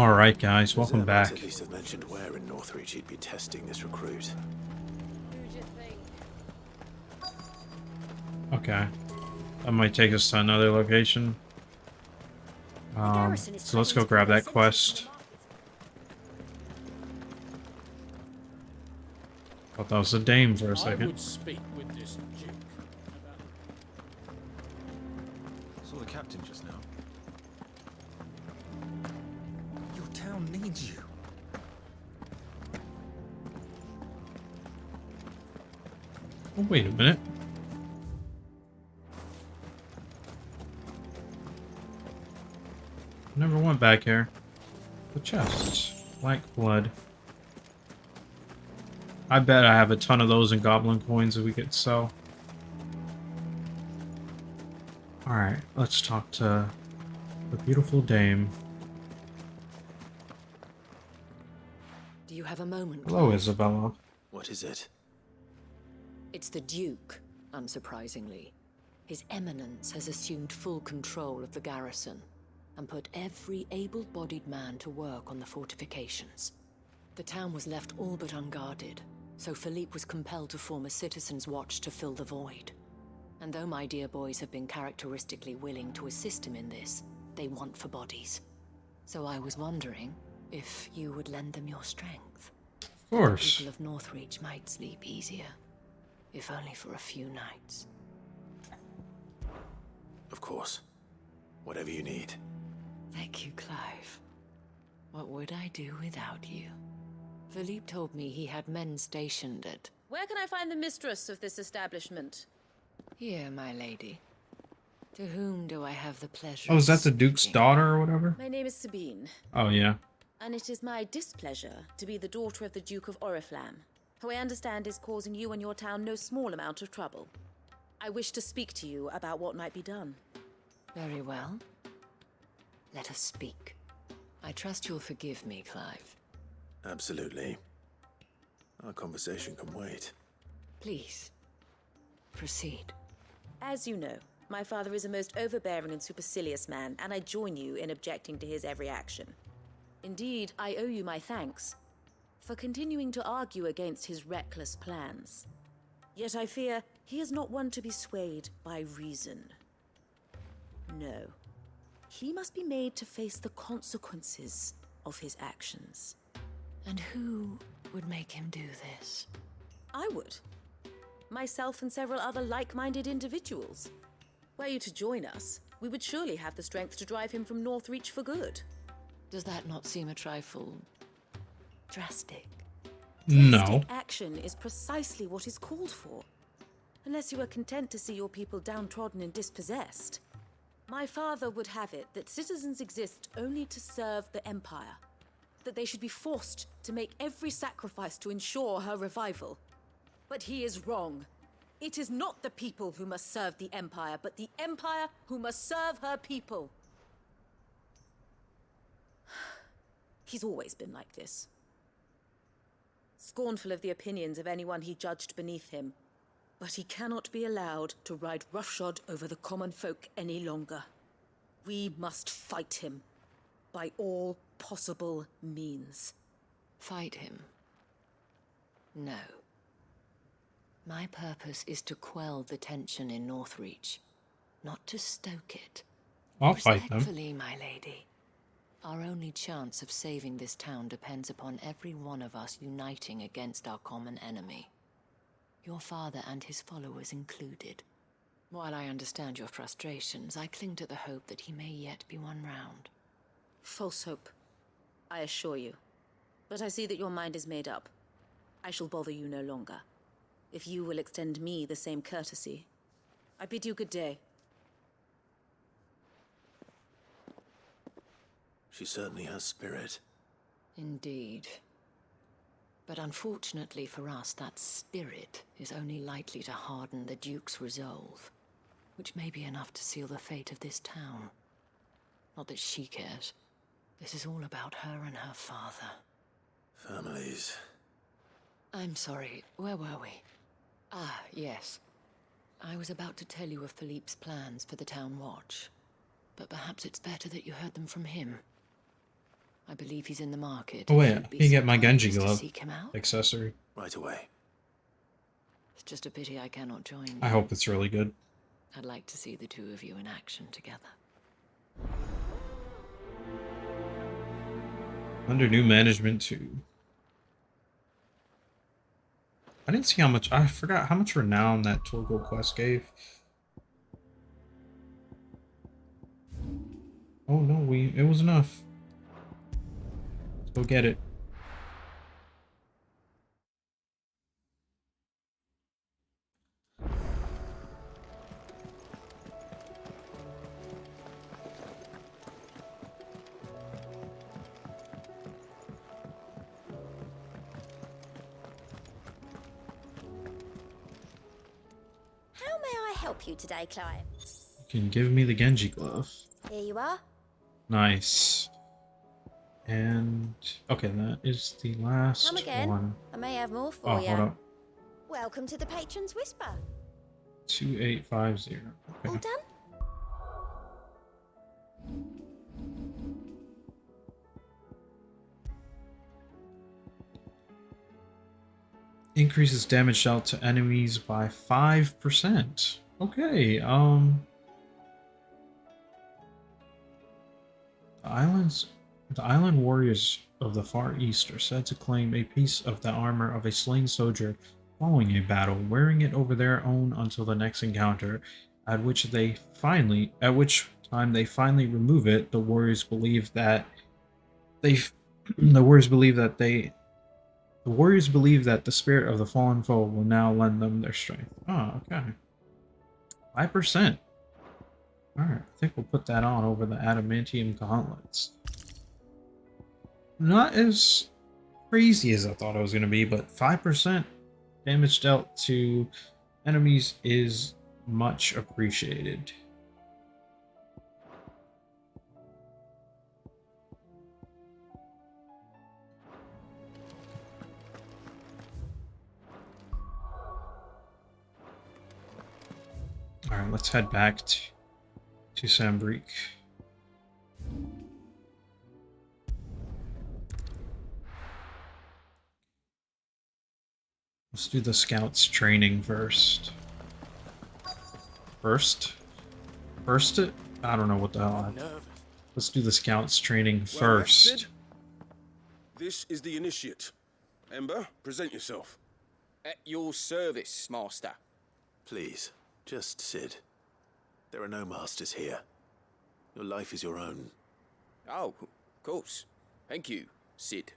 Alright guys, The welcome Zerg might back. at least have mentioned where in Northreach he'd be testing this recruit. Okay. That might take us to another location. The garrison is So let's planning go to pull grab their that sentries from quest. the market. Thought that was a dame for a I second. would speak with this Duke about... Saw the captain just now. Your town needs you. Oh, wait a minute. Never went back here. The chests. Black blood. I bet I have a ton of those in goblin coins that we could sell. Alright, let's talk to the beautiful dame. Do you have a moment? Hello, Clive? Isabella. What is it? It's the Duke, unsurprisingly. His Eminence has assumed full control of the garrison and put every able-bodied man to work on the fortifications. The town was left all but unguarded, so Philippe was compelled to form a citizens' watch to fill the void. And though my dear boys have been characteristically willing to assist him in this, they want for bodies. So I was wondering if you would lend them your strength. Of course. People of Northreach might sleep easier, if only for a few nights. Of course. Whatever you need. Thank you, Clive. What would I do without you? Philippe told me he had men stationed at... Where can I find the mistress of this establishment? Here, my lady. To whom do I have the pleasure Oh, is of that the Duke's speaking? daughter or whatever? My name is Sabine, Oh, yeah. and it is my displeasure to be the daughter of the Duke of Oriflamme, who I understand is causing you and your town no small amount of trouble. I wish to speak to you about what might be done. Very well. Let us speak. I trust you'll forgive me, Clive. Absolutely. Our conversation can wait. Please, proceed. As you know, my father is a most overbearing and supercilious man, and I join you in objecting to his every action. Indeed, I owe you my thanks for continuing to argue against his reckless plans. Yet I fear he is not one to be swayed by reason. No. He must be made to face the consequences of his actions. And who would make him do this? I would. Myself and several other like-minded individuals. Were you to join us, we would surely have the strength to drive him from Northreach for good. Does that not seem a trifle... drastic? No. Drastic action is precisely what is called for. Unless you are content to see your people downtrodden and dispossessed. My father would have it that citizens exist only to serve the Empire. That they should be forced to make every sacrifice to ensure her revival. But he is wrong. It is not the people who must serve the Empire, but the Empire who must serve her people. He's always been like this. Scornful of the opinions of anyone he judged beneath him. But he cannot be allowed to ride roughshod over the common folk any longer. We must fight him by all possible means. Fight him? No. My purpose is to quell the tension in Northreach, not to stoke it. I'll fight them. Respectfully, my lady. Our only chance of saving this town depends upon every one of us uniting against our common enemy. Your father and his followers included. While I understand your frustrations, I cling to the hope that he may yet be won round. False hope, I assure you. But I see that your mind is made up. I shall bother you no longer. If you will extend me the same courtesy, I bid you good day. She certainly has spirit. Indeed. But unfortunately for us, that spirit is only likely to harden the Duke's resolve, which may be enough to seal the fate of this town. Not that she cares. This is all about her and her father. Families. I'm sorry, where were we? Ah, yes. I was about to tell you of Philippe's plans for the town watch, but perhaps it's better that you heard them from him. I believe he's in the market. Oh if wait, you'd I be can so get my kind Genji as to glove seek him out. accessory. Right away. It's just a pity I cannot join you. I hope it's really good. I'd like to see the two of you in action together. Under new management too. I didn't see how much. I forgot how much renown that Torgal quest gave. Oh no, it was enough. Let's go get it. How may I help you today, Clive? You can give me the Genji glove. Here you are. Nice. And okay, that is the last Come again. one. I may have more for Oh, you. hold up. Welcome to the Patron's Whisper. 2850. All Okay. done? Increases damage dealt to enemies by 5%. Okay, the island warriors of the Far East are said to claim a piece of the armor of a slain soldier following a battle, wearing it over their own until the next encounter, at which time they finally remove it. The warriors believe that the warriors believe that the spirit of the fallen foe will now lend them their strength. Oh, okay. 5%. Alright, I think we'll put that on over the adamantium gauntlets. Not as crazy as I thought it was going to be, but 5% damage dealt to enemies is much appreciated. Alright, let's head back to Sambrique. Let's do the scouts training first. First it? I don't know what the hell. Let's do the scouts training first. This is the initiate. Ember, present yourself. At your service, master. Please, just Sid. There are no masters here. Your life is your own. Oh, of course. Thank you, Sid.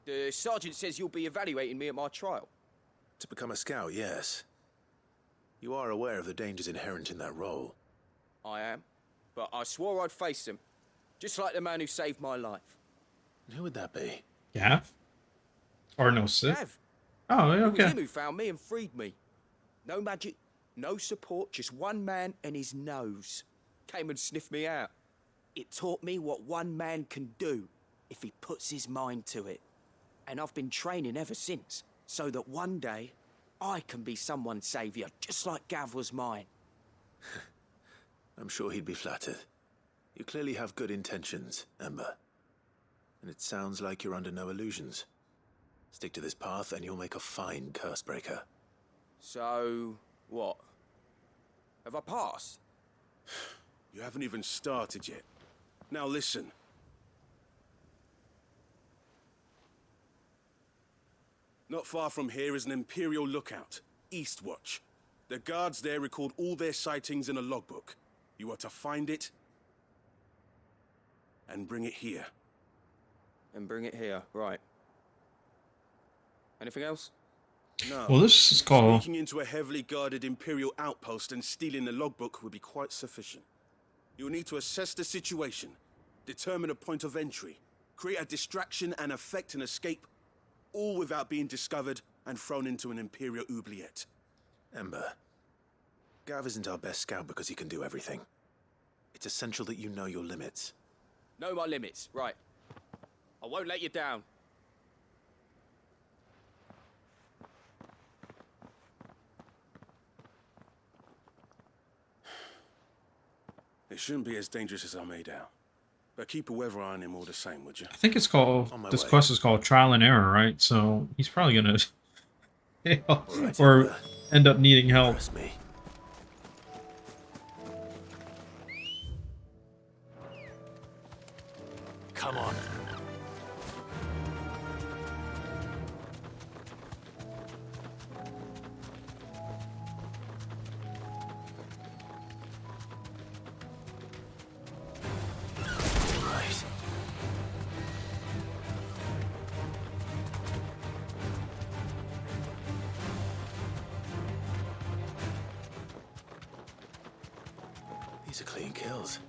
The sergeant says you'll be evaluating me at my trial. To become a scout, yes. You are aware of the dangers inherent in that role. I am. But I swore I'd face them. Just like the man who saved my life. And who would that be? Gav? Or no, Sid? Gav. Oh, It was okay. him who found me and freed me. No magic, no support, just one man and his nose. Came and sniffed me out. It taught me what one man can do if he puts his mind to it. And I've been training ever since, so that one day I can be someone's saviour, just like Gav was mine. I'm sure he'd be flattered. You clearly have good intentions, Ember. And it sounds like you're under no illusions. Stick to this path and you'll make a fine cursebreaker. So, what? Have I passed? You haven't even started yet. Now listen. Not far from here is an Imperial lookout, Eastwatch. The guards there record all their sightings in a logbook. You are to find it and bring it here. And bring it here, right. Anything else? No. Well, this is called... Sneaking into a heavily guarded Imperial outpost and stealing the logbook would be quite sufficient. You'll need to assess the situation, determine a point of entry, create a distraction and effect an escape, all without being discovered and thrown into an Imperial oubliette. Ember, Gav isn't our best scout because he can do everything. It's essential that you know your limits. Know my limits, right. I won't let you down. It shouldn't be as dangerous as I made out. But keep a weather eye on him all the same, would you? I think it's called, On my this way. quest is called Trial and Error, right? So he's probably gonna fail All right, or Ember. end up needing help. Trust me. Come on. Right. These are clean kills.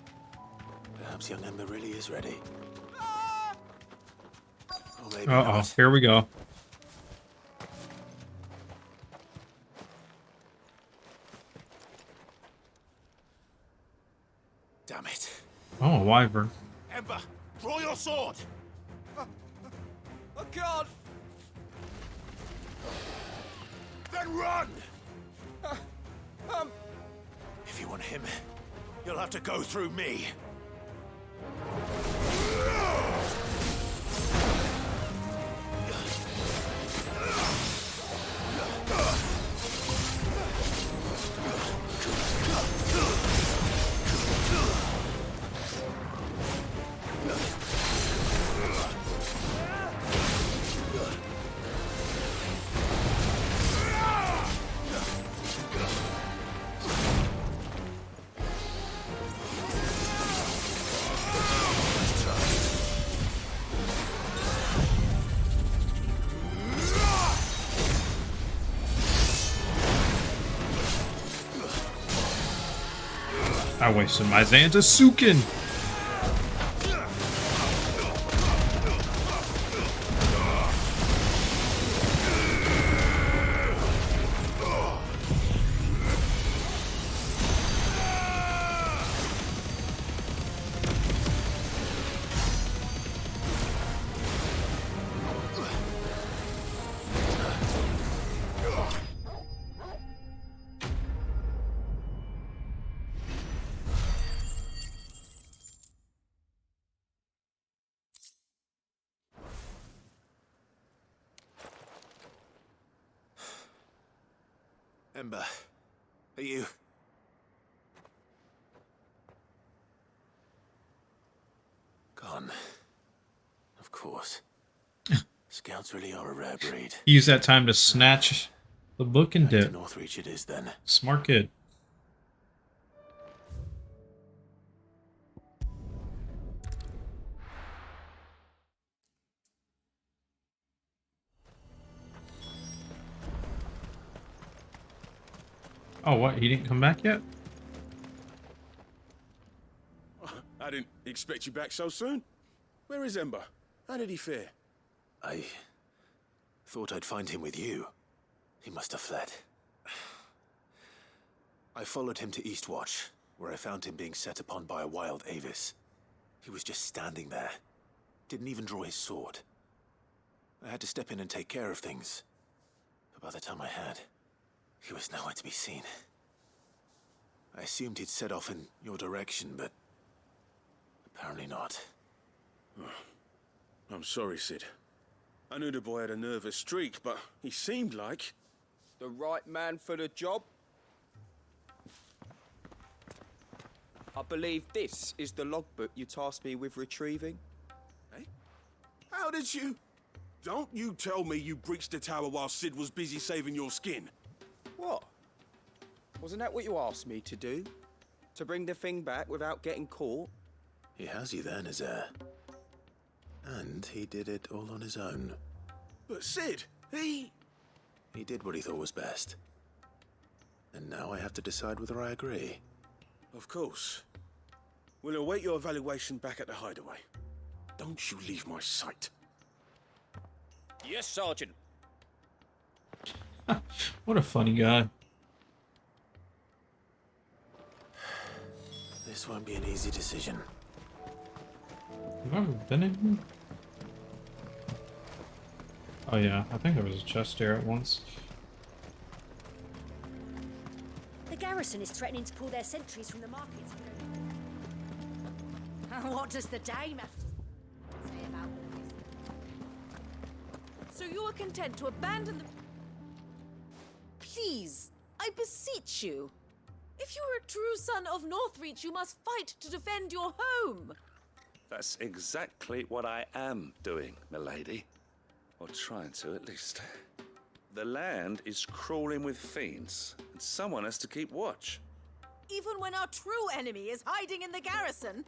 Perhaps young Ember really is ready. Or maybe Uh-oh, not. here we go. Damn it. Oh, a wyvern. Ember, draw your sword! I can't! Then run! If you want him, you'll have to go through me. I wasted my Xantasuken. Ember, are you... Gone. Of course. Scouts really are a rare breed. Use that time to snatch the book and Back to dip. Northreach it is then. Smart kid. Oh, what? He didn't come back yet? I didn't expect you back so soon. Where is Ember? How did he fare? I thought I'd find him with you. He must have fled. I followed him to Eastwatch, where I found him being set upon by a wild Avis. He was just standing there. Didn't even draw his sword. I had to step in and take care of things. But by the time I had, he was nowhere to be seen. I assumed he'd set off in your direction, but apparently not. I'm sorry, Sid. I knew the boy had a nervous streak, but he seemed like... The right man for the job? I believe this is the logbook you tasked me with retrieving. Eh? How did you... Don't you tell me you breached the tower while Sid was busy saving your skin. What? Wasn't that what you asked me to do? To bring the thing back without getting caught? He has you there, Nazaire. And he did it all on his own. But Sid, he did what he thought was best. And now I have to decide whether I agree. Of course. We'll await your evaluation back at the hideaway. Don't you leave my sight. Yes, Sergeant. What a funny guy. This won't be an easy decision. Have I ever been in here? Oh yeah, I think there was a chest here at once. The garrison is threatening to pull their sentries from the markets. What does the dame have to say about this? So you are content to abandon the... Please, I beseech you. If you are a true son of Northreach, you must fight to defend your home. That's exactly what I am doing, milady. Or trying to, at least. The land is crawling with fiends, and someone has to keep watch. Even when our true enemy is hiding in the garrison?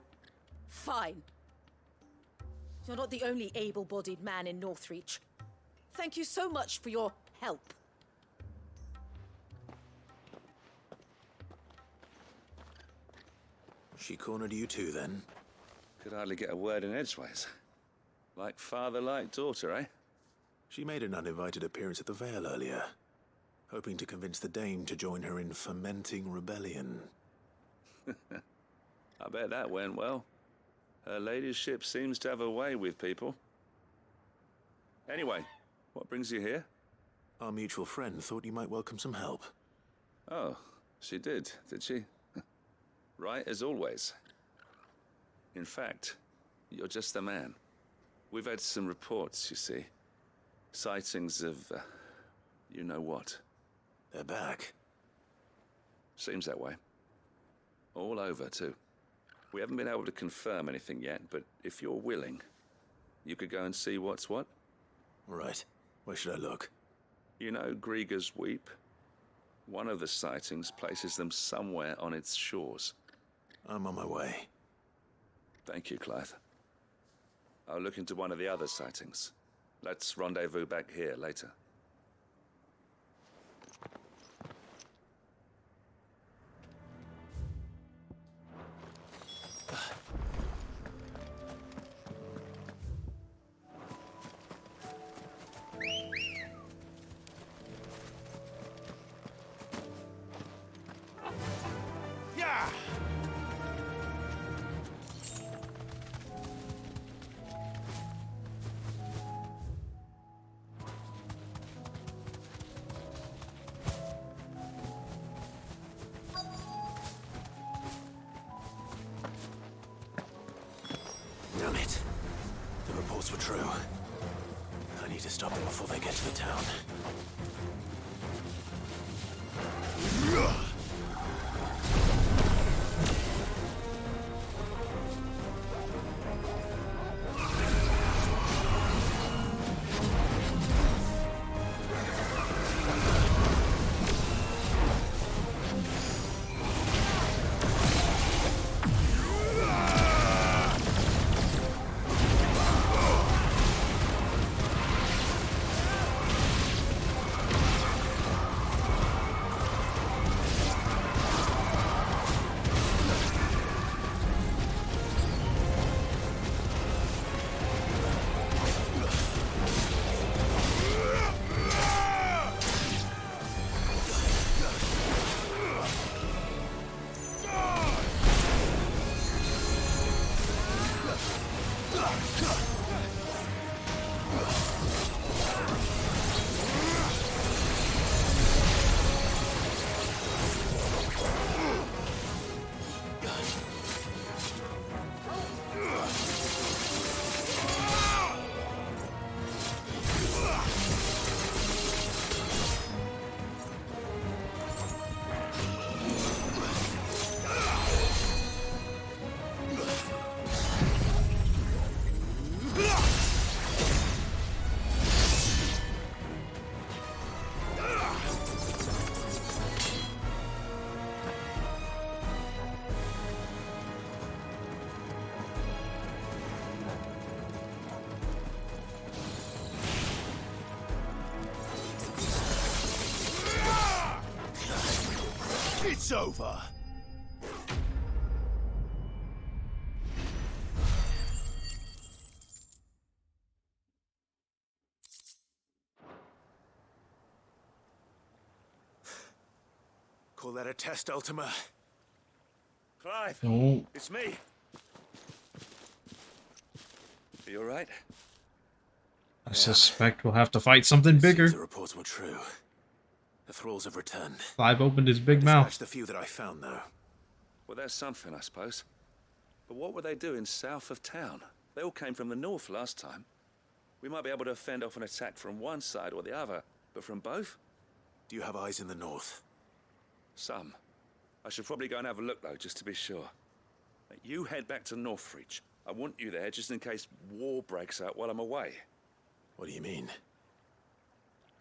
Fine. You're not the only able-bodied man in Northreach. Thank you so much for your help. She cornered you too, then? Could hardly get a word in edgeways. Like father, like daughter, eh? She made an uninvited appearance at the Vale earlier, hoping to convince the Dame to join her in fomenting rebellion. I bet that went well. Her ladyship seems to have a way with people. Anyway, what brings you here? Our mutual friend thought you might welcome some help. Oh, she did she? Right as always. In fact, you're just the man. We've had some reports, you see. Sightings of, you know what. They're back. Seems that way. All over, too. We haven't been able to confirm anything yet, but if you're willing, you could go and see what's what. Right. Where should I look? You know Grieger's Weep? One of the sightings places them somewhere on its shores. I'm on my way. Thank you, Clive. I'll look into one of the other sightings. Let's rendezvous back here later. Yeah! Damn it. The reports were true. I need to stop them before they get to the town. It's over. Call that a test, Ultima? Clive! Oh, It's me! Are you alright? I suspect we'll have to fight something bigger. Seems the reports were true. The thralls have returned. Clive opened his big mouth. Dispatched the few that I found, though. Well, there's something, I suppose. But what were they doing south of town? They all came from the north last time. We might be able to fend off an attack from one side or the other, but from both? Do you have eyes in the north? Some. I should probably go and have a look, though, just to be sure. You head back to Northreach. I want you there just in case war breaks out while I'm away. What do you mean?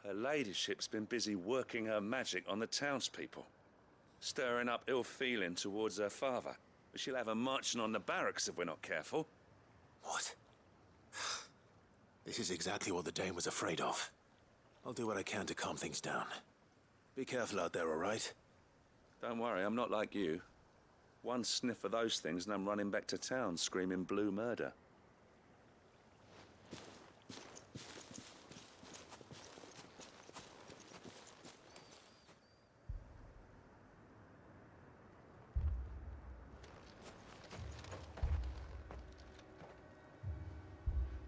Her ladyship's been busy working her magic on the townspeople, stirring up ill feeling towards her father. But she'll have her marching on the barracks if we're not careful. What? This is exactly what the Dane was afraid of. I'll do what I can to calm things down. Be careful out there, all right? Don't worry, I'm not like you. One sniff of those things and I'm running back to town screaming blue murder.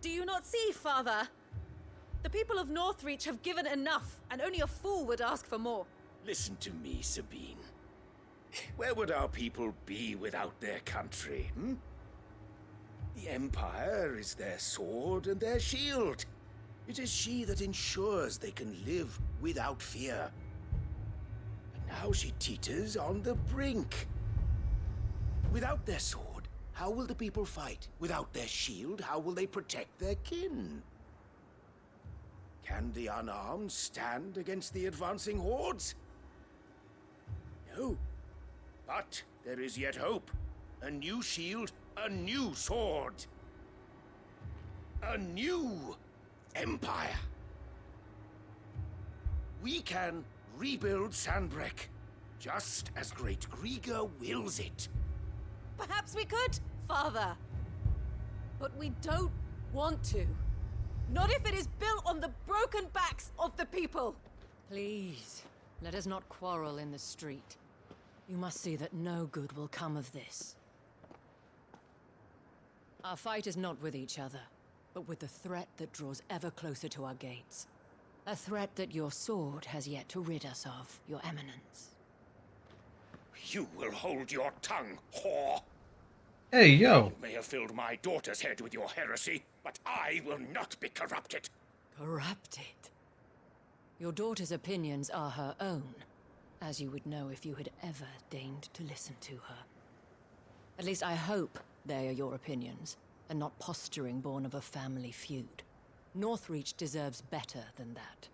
Do you not see, Father? The people of Northreach have given enough, and only a fool would ask for more. Listen to me, Sabine. Where would our people be without their country, hmm? The Empire is their sword and their shield. It is she that ensures they can live without fear. And now she teeters on the brink. Without their sword, how will the people fight? Without their shield, how will they protect their kin? Can the unarmed stand against the advancing hordes? No. But there is yet hope. A new shield, a new sword. A new empire. We can rebuild Sandbreck, just as Great Grieger wills it. Perhaps we could, Father. But we don't want to. Not if it is built on the broken backs of the people. Please, let us not quarrel in the street. You must see that no good will come of this. Our fight is not with each other, but with the threat that draws ever closer to our gates. A threat that your sword has yet to rid us of, Your Eminence. You will hold your tongue, whore. Hey, yo. You may have filled my daughter's head with your heresy, but I will not be corrupted. Corrupted? Your daughter's opinions are her own, as you would know if you had ever deigned to listen to her. At least I hope they are your opinions, and not posturing born of a family feud. Northreach deserves better than that.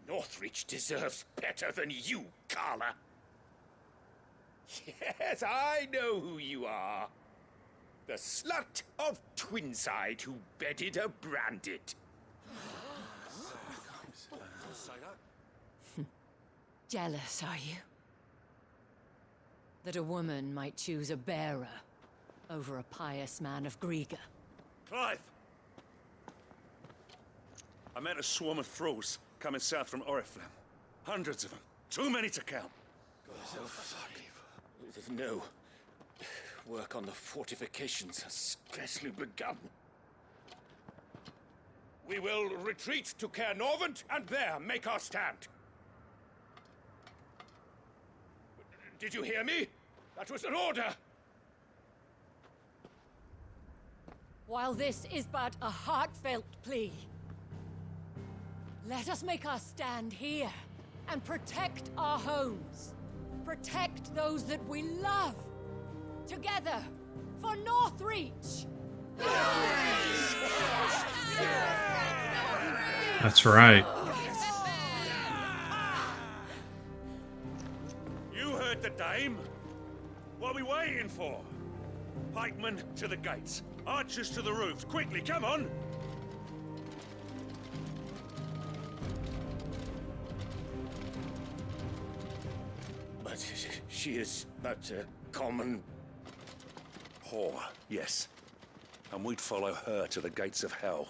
Northreach deserves better than you, Carla. Yes, I know who you are. The slut of Twinside who bedded a Branded. Jealous, are you? That a woman might choose a bearer over a pious man of Grieger. Clive! I met a swarm of thralls coming south from Oriflamme. Hundreds of them. Too many to count. No. Work on the fortifications has scarcely begun. We will retreat to Caer Norvent and there make our stand. Did you hear me? That was an order! While this is but a heartfelt plea, let us make our stand here and protect our homes. Protect those that we love. Together, for Northreach! That's right. You heard the dame. What are we waiting for? Pikemen to the gates. Archers to the roofs. Quickly, come on! But she is but a common... Whore, yes. And we'd follow her to the gates of hell.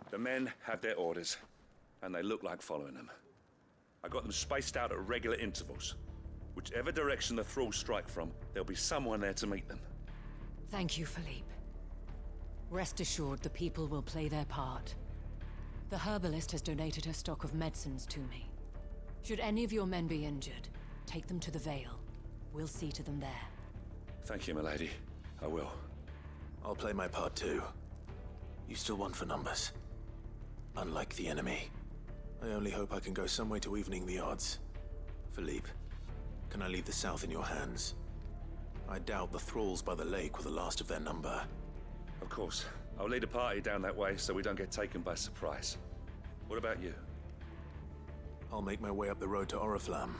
The men have their orders, and they look like following them. I got them spaced out at regular intervals. Whichever direction the thralls strike from, there'll be someone there to meet them. Thank you, Philippe. Rest assured the people will play their part. The herbalist has donated her stock of medicines to me. Should any of your men be injured, take them to the Vale. We'll see to them there. Thank you, milady. I will. I'll play my part too. You still won for numbers. Unlike the enemy. I only hope I can go some way to evening the odds. Philippe, can I leave the south in your hands? I doubt the thralls by the lake were the last of their number. Of course. I'll lead a party down that way so we don't get taken by surprise. What about you? I'll make my way up the road to Oriflamme.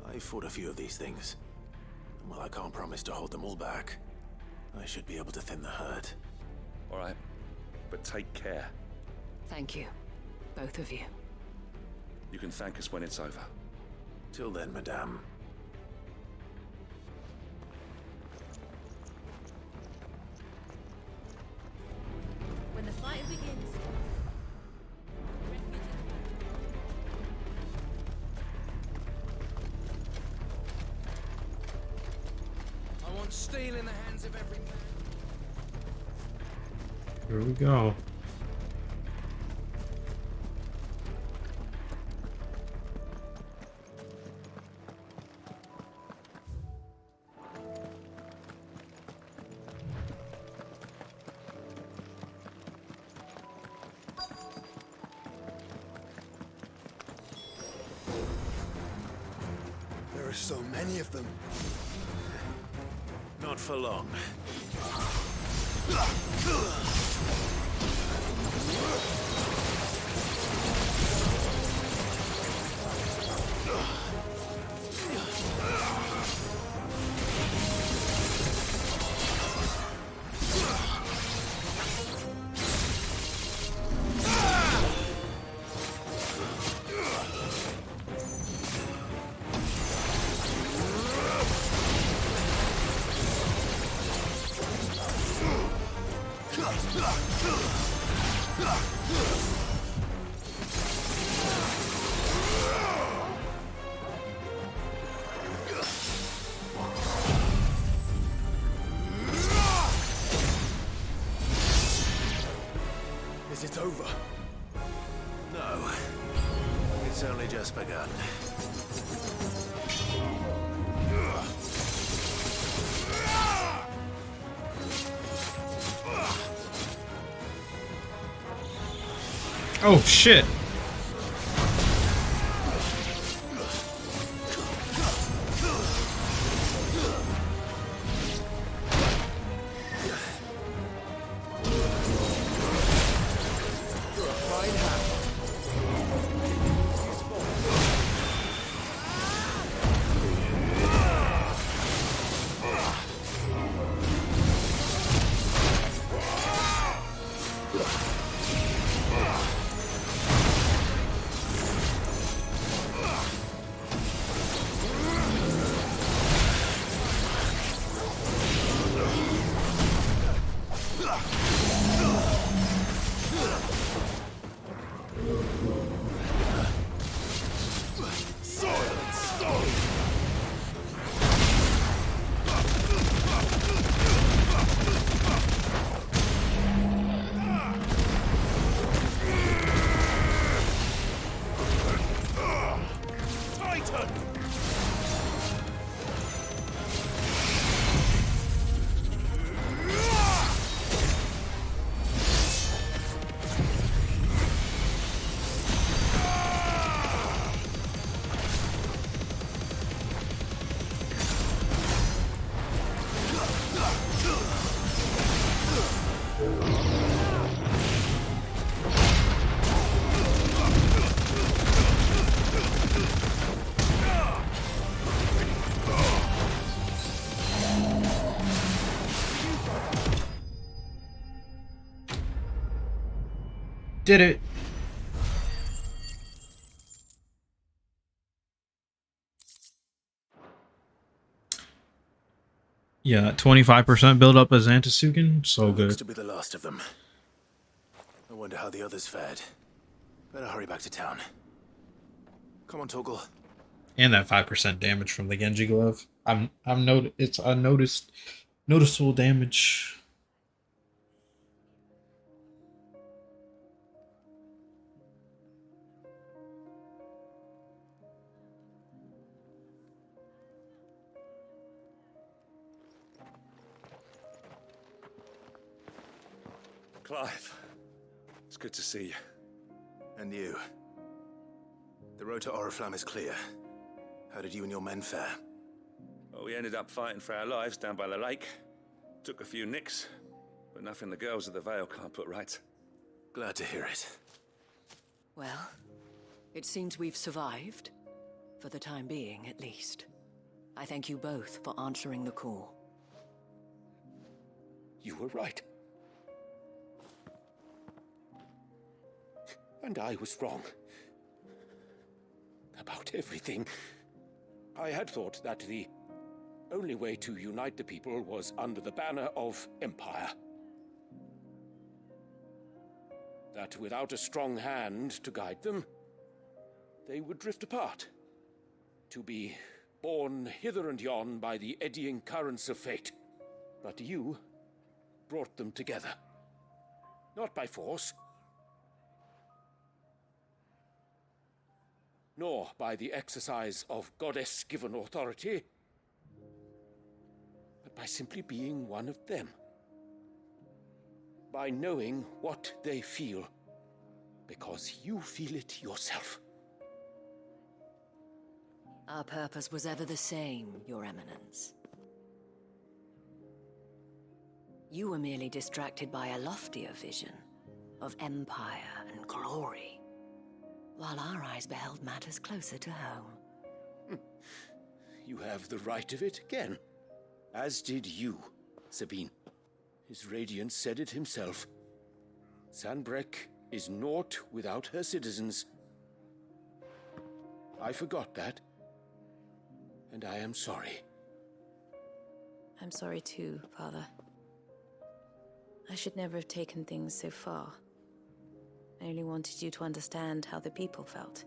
I fought a few of these things. And while I can't promise to hold them all back, I should be able to thin the herd. All right. But take care. Thank you. Both of you. You can thank us when it's over. Till then, madame. When the fight begins. I want steel in the hands of every man. Here we go. There are so many of them. Not for long. Is it over? No. It's only just begun. Oh shit. Did it. Yeah, 25% build up as Antisuken. So Looks good. to be the last of them. I wonder how the others fared. Better hurry back to town. Come on, Torgal. And that 5% damage from the Genji glove. It's a noticeable damage. Clive, it's good to see you. And you. The road to Oriflamme is clear. How did you and your men fare? Well, we ended up fighting for our lives down by the lake. Took a few nicks, but nothing the girls of the Vale can't put right. Glad to hear it. Well, it seems we've survived. For the time being, at least. I thank you both for answering the call. You were right. And I was wrong. About everything. I had thought that the only way to unite the people was under the banner of Empire. That without a strong hand to guide them, they would drift apart. To be borne hither and yon by the eddying currents of fate. But you brought them together. Not by force, nor by the exercise of goddess-given authority, but by simply being one of them. By knowing what they feel, because you feel it yourself. Our purpose was ever the same, Your Eminence. You were merely distracted by a loftier vision of empire and glory, while our eyes beheld matters closer to home. You have the right of it again. As did you, Sabine. His radiance said it himself. Sanbreque is naught without her citizens. I forgot that. And I am sorry. I'm sorry too, Father. I should never have taken things so far. I only wanted you to understand how the people felt.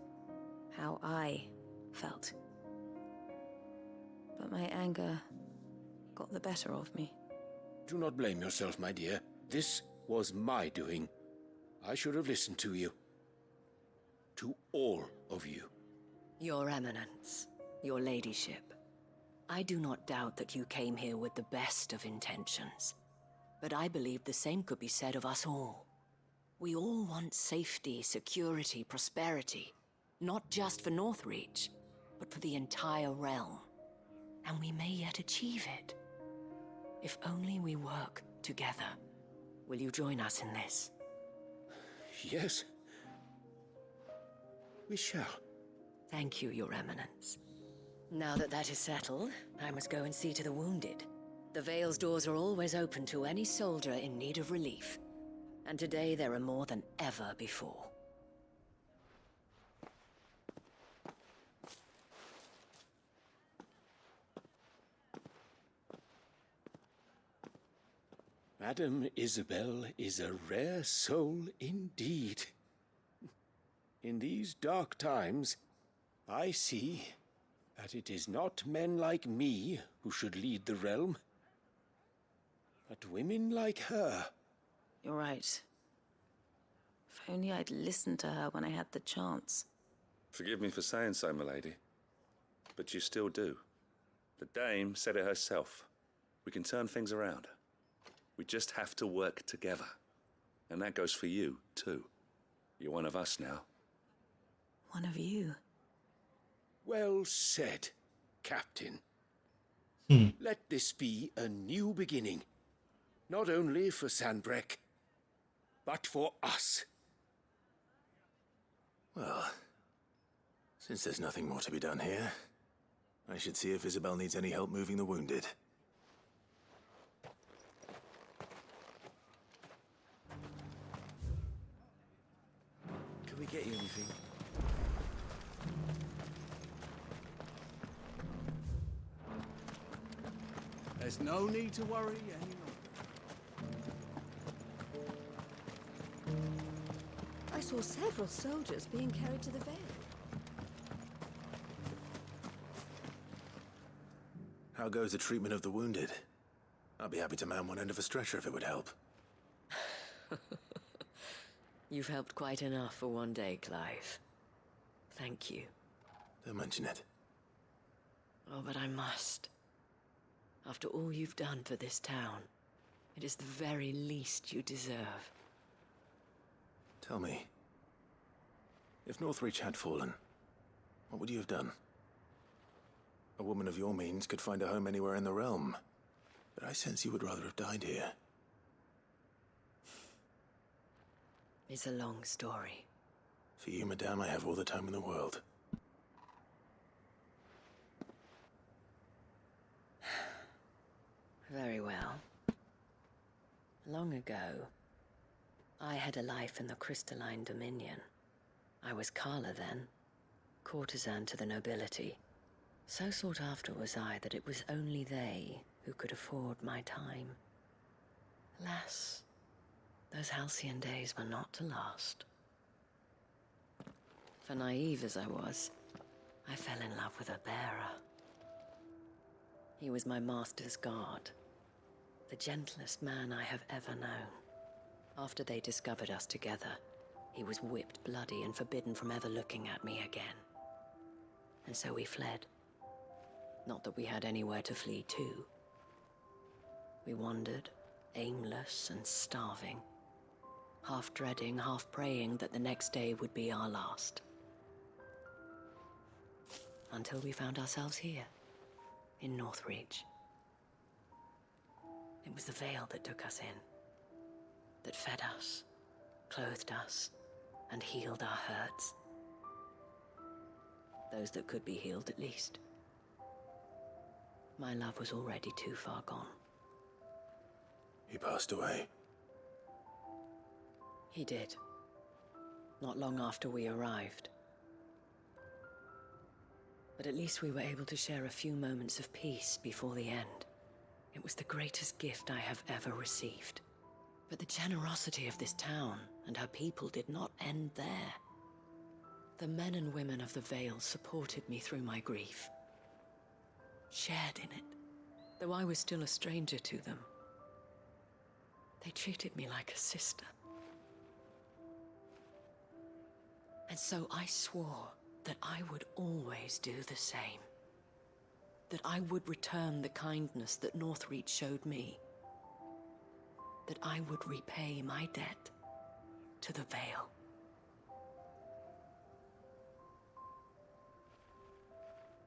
How I felt. But my anger got the better of me. Do not blame yourself, my dear. This was my doing. I should have listened to you. To all of you. Your Eminence, your ladyship, I do not doubt that you came here with the best of intentions. But I believe the same could be said of us all. We all want safety, security, prosperity. Not just for Northreach, but for the entire realm. And we may yet achieve it. If only we work together. Will you join us in this? Yes. We shall. Thank you, Your Eminence. Now that that is settled, I must go and see to the wounded. The Vale's doors are always open to any soldier in need of relief. And today there are more than ever before. Madame Isabel is a rare soul indeed. In these dark times, I see that it is not men like me who should lead the realm, but women like her. You're right. If only I'd listened to her when I had the chance. Forgive me for saying so, milady, but you still do. The dame said it herself. We can turn things around. We just have to work together. And that goes for you, too. You're one of us now. One of you. Well said, Captain. Let this be a new beginning. Not only for Sanbreque, but for us. Well, since there's nothing more to be done here, I should see if Isabel needs any help moving the wounded. Can we get you anything? There's no need to worry any longer. I saw several soldiers being carried to the Vale. How goes the treatment of the wounded? I'd be happy to man one end of a stretcher if it would help. You've helped quite enough for one day, Clive. Thank you. Don't mention it. Oh, but I must. After all you've done for this town, it is the very least you deserve. Tell me, if Northreach had fallen, what would you have done? A woman of your means could find a home anywhere in the realm, but I sense you would rather have died here. It's a long story. For you, madame, I have all the time in the world. Very well. Long ago, I had a life in the crystalline dominion. I was Carla then, courtesan to the nobility. So sought after was I that it was only they who could afford my time. Alas, those halcyon days were not to last. For naive as I was, I fell in love with a bearer. He was my master's guard, the gentlest man I have ever known. After they discovered us together, he was whipped bloody and forbidden from ever looking at me again. And so we fled. Not that we had anywhere to flee to. We wandered, aimless and starving, half dreading, half praying that the next day would be our last. Until we found ourselves here, in Northreach. It was the veil that took us in, that fed us, clothed us, and healed our hurts. Those that could be healed, at least. My love was already too far gone. He passed away. He did. Not long after we arrived. But at least we were able to share a few moments of peace before the end. It was the greatest gift I have ever received. But the generosity of this town and her people did not end there. The men and women of the Vale supported me through my grief. Shared in it, though I was still a stranger to them. They treated me like a sister. And so I swore that I would always do the same. That I would return the kindness that Northreach showed me. That I would repay my debt to the Vale.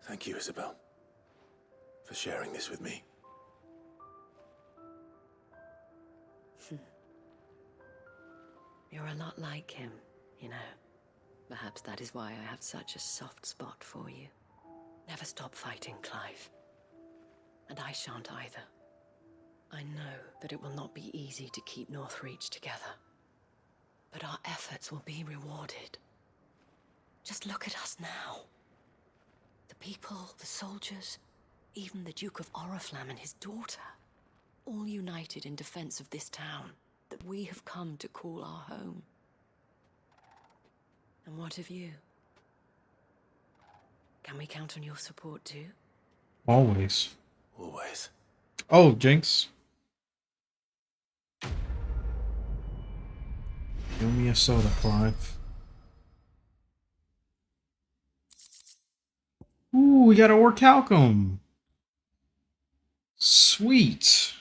Thank you, Isabel, for sharing this with me. You're a lot like him, you know. Perhaps that is why I have such a soft spot for you. Never stop fighting, Clive. And I shan't either. I know that it will not be easy to keep Northreach together. But our efforts will be rewarded. Just look at us now. The people, the soldiers, even the Duke of Oriflamme and his daughter, all united in defense of this town that we have come to call our home. And what of you? Can we count on your support too? Always. Always. Oh, Jinx. Give me a soda, Clive. Ooh, we got a orichalcum. Sweet.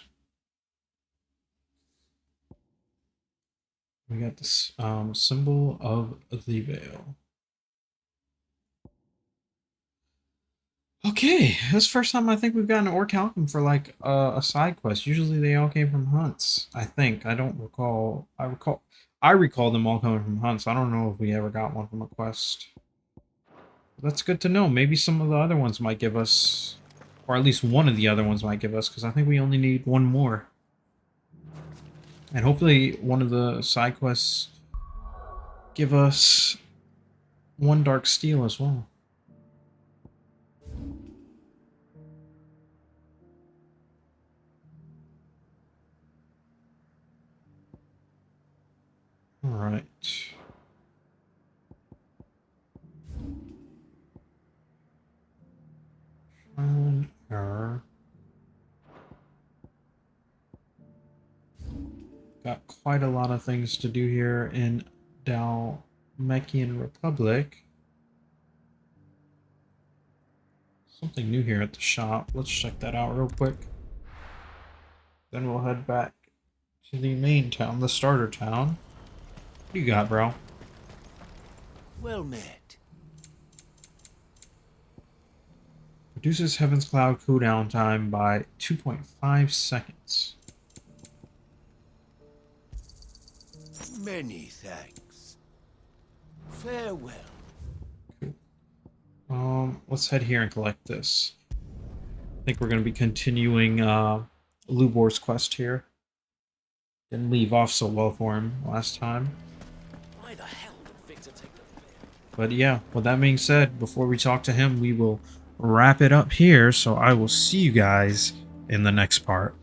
We got this symbol of the veil. Okay, that's the first time I think we've gotten an orichalcum for like a side quest. Usually they all came from hunts. I think. I don't recall. I recall them all coming from hunts. I don't know if we ever got one from a quest. That's good to know. Maybe some of the other ones might give us, or at least one of the other ones might give us, because I think we only need one more. And hopefully one of the side quests give us one dark steel as well. All right. Trial and error. Got quite a lot of things to do here in Dalmekian Republic. Something new here at the shop. Let's check that out real quick. Then we'll head back to the main town, the starter town. What do you got, bro? Well met. Reduces Heaven's Cloud cooldown time by 2.5 seconds. Many thanks. Farewell. Let's head here and collect this. I think we're going to be continuing Lubor's quest here. Didn't leave off so well for him last time. Why the hell did Victor take the pill? But yeah, with that being said, before we talk to him, we will wrap it up here. So I will see you guys in the next part.